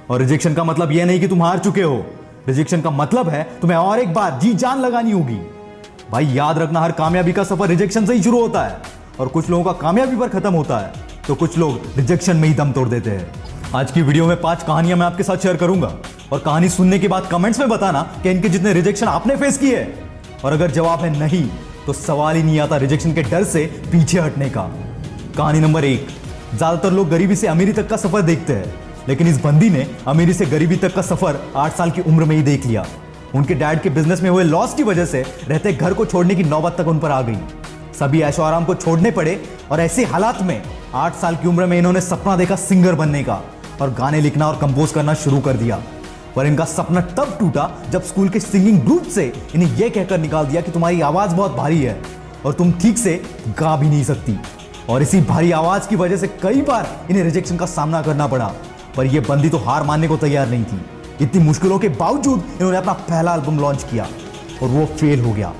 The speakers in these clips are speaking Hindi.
और रिजेक्शन का मतलब यह नहीं कि तुम हार चुके हो। रिजेक्शन का मतलब है तुम्हें और एक बार जी जान लगानी होगी। भाई याद रखना, हर कामयाबी का सफर रिजेक्शन से ही शुरू होता है और कुछ लोगों का कामयाबी पर खत्म होता है, तो कुछ लोग रिजेक्शन में ही दम तोड़ देते हैं। आज की वीडियो में 5 कहानियां मैं आपके साथ शेयर करूंगा और कहानी सुनने के बाद कमेंट्स में बताना कि इनके जितने रिजेक्शन आपने फेस किए, और अगर जवाब है नहीं तो सवाल ही नहीं आता रिजेक्शन के डर से पीछे हटने का। कहानी नंबर 1। ज्यादातर लोग गरीबी से अमीरी तक का सफर देखते हैं, लेकिन इस बंदी ने अमीरी से गरीबी तक का सफर 8 साल की उम्र में ही देख लिया। उनके डैड के बिजनेस में हुए लॉस की वजह से रहते घर को छोड़ने की नौबत तक उन पर आ गई। सभी ऐशो आराम को छोड़ने पड़े और ऐसे हालात में 8 साल की उम्र में इन्होंने सपना देखा सिंगर बनने का और गाने लिखना और कंपोज करना शुरू कर दिया। पर इनका सपना तब टूटा जब स्कूल के सिंगिंग ग्रुप से इन्हें यह कहकर निकाल दिया कि तुम्हारी आवाज बहुत भारी है और तुम ठीक से गा भी नहीं सकती। और इसी भारी आवाज की वजह से कई बार इन्हें रिजेक्शन का सामना करना पड़ा। पर यह बंदी तो हार मानने को तैयार नहीं थी। इतनी मुश्किलों के बावजूद इन्होंने अपना पहला एल्बम लॉन्च किया और वो फेल हो गया।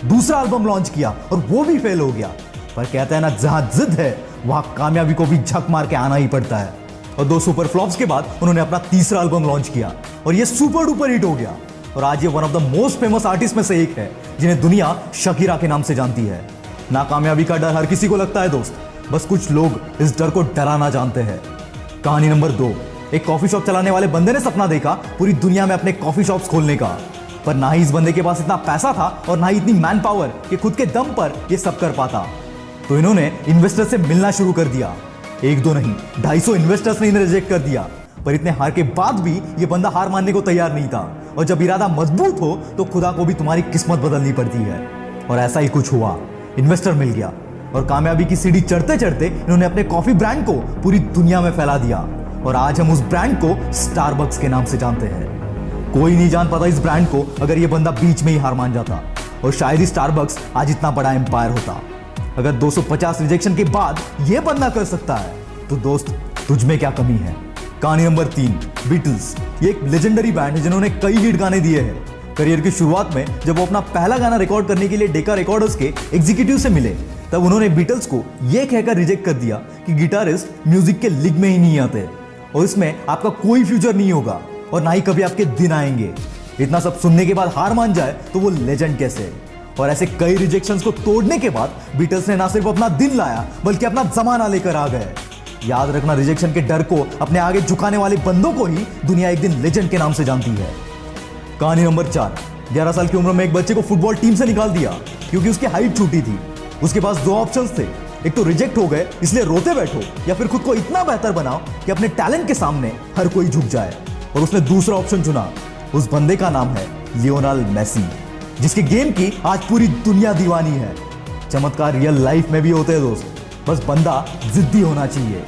दूसरा एल्बम लॉन्च किया और वो भी फेल हो गया। पर कहते हैं ना, जहां जिद है वहां कामयाबी को भी झक मार के आना ही पड़ता है। और 2 सुपर फ्लॉप्स के बाद उन्होंने अपना तीसरा एल्बम लॉन्च किया और ये सुपर डुपर हिट हो गया। और आज ये one of the most famous artist में से एक है जिन्हें दुनिया शकीरा के नाम से जानती है। नाकामयाबी का डर हर किसी को लगता है दोस्त, बस कुछ लोग इस डर को डराना जानते हैं। कहानी नंबर 2। एक कॉफी शॉप चलाने वाले बंदे ने सपना देखा पूरी दुनिया में अपने कॉफी शॉप्स खोलने का। पर ना ही इस बंदे के पास इतना पैसा था और ना ही इतनी मैन पावर कि खुद के दम पर यह सब कर पाता। तो इन्होंने इन्वेस्टर से मिलना शुरू कर दिया। 1-2 नहीं, 250 इन्वेस्टर्स ने इन्हें रिजेक्ट कर दिया। पर इतने हार के बाद भी यह बंदा हार मानने को तैयार नहीं था। और जब इरादा मजबूत हो तो खुदा को भी तुम्हारी किस्मत बदलनी पड़ती है। और ऐसा ही कुछ हुआ। इन्वेस्टर मिल गया और कामयाबी की सीढ़ी चढ़ते चढ़ते इन्होंने अपने कॉफी ब्रांड को पूरी दुनिया में फैला दिया। और आज हम उस ब्रांड को स्टारबक्स के नाम से जानते हैं। कोई नहीं जान पाता इस ब्रांड को अगर यह बंदा बीच में ही हार मान जाता, और शायद ही स्टारबक्स आज इतना बड़ा एम्पायर होता। अगर 250 रिजेक्शन के बाद यह बंदा कर सकता है तो दोस्त तुझ में क्या कमी है। कहानी नंबर 3। बीटल्स। ये एक लेजेंडरी बैंड है जिन्होंने कई हिट गाने दिए हैं। करियर की शुरुआत में जब वो अपना पहला गाना रिकॉर्ड करने के लिए डेका रिकॉर्डर्स के एग्जीक्यूटिव से मिले, तब उन्होंने बीटल्स को यह कहकर रिजेक्ट कर दिया कि गिटारिस्ट म्यूजिक के लीग में ही नहीं आते और इसमें आपका कोई फ्यूचर नहीं होगा और ना ही कभी आपके दिन आएंगे। इतना सब सुनने के बाद हार मान जाए तो वो लेजेंड कैसे। और ऐसे कई रिजेक्शंस को तोड़ने के बाद बीटल्स ने ना सिर्फ अपना दिन लाया बल्कि अपना जमाना लेकर आ गए। याद रखना, रिजेक्शन के डर को अपने आगे झुकाने वाले बंदों को ही दुनिया एक दिन लेजेंड के नाम से जानती है। कहानी नंबर 4। 11 साल की उम्र में एक बच्चे को फुटबॉल टीम से निकाल दिया क्योंकि उसकी हाइट छोटी थी। उसके पास 2 ऑप्शंस थे, एक तो रिजेक्ट हो गए इसलिए रोते बैठो, या फिर खुद को इतना बेहतर बनाओ कि अपने टैलेंट के सामने हर कोई झुक जाए। और उसने दूसरा ऑप्शन चुना। उस बंदे का नाम है लियोनेल मेसी, जिसके गेम की आज पूरी दुनिया दीवानी है। चमत्कार रियल लाइफ में भी होते हैं दोस्त, बस बंदा जिद्दी होना चाहिए।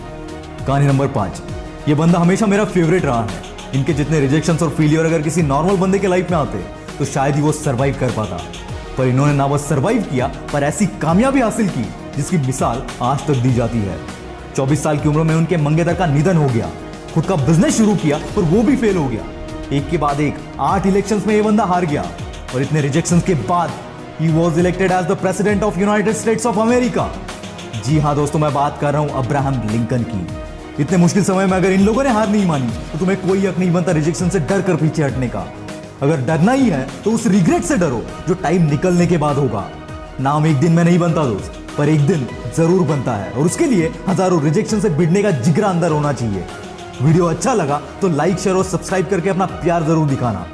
कहानी नंबर 5। ये बंदा हमेशा मेरा फेवरेट रहा है। इनके जितने रिजेक्शंस और फेलियर अगर किसी नॉर्मल बंदे के लाइफ में आते तो शायद ही वो सर्वाइव कर पाता। पर इन्होंने ना बस सर्वाइव किया पर ऐसी कामयाबी हासिल की जिसकी मिसाल आज तक दी जाती है। 24 साल की उम्र में उनके मंगेतर का निधन हो गया। खुद का बिजनेस शुरू किया पर वो भी फेल हो गया। एक के बाद एक 8 इलेक्शंस में ये बंदा हार गया और इतने रिजेक्शंस के बाद ही was elected as the president of United States of America. जी हाँ दोस्तों, मैं बात कर रहा हूं अब्राहम लिंकन की। इतने मुश्किल समय में अगर इन लोगों ने हार नहीं मानी तो तुम्हें कोई हक नहीं बनता रिजेक्शन से डर कर पीछे हटने का। अगर डरना ही है तो उस रिग्रेट से डरो जो टाइम निकलने के बाद होगा। नाम एक दिन में नहीं बनता दोस्त, पर एक दिन जरूर बनता है और उसके लिए हजारों रिजेक्शन से भिड़ने का जिगरा अंदर होना चाहिए। वीडियो अच्छा लगा तो लाइक, शेयर और सब्सक्राइब करके अपना प्यार जरूर दिखाना।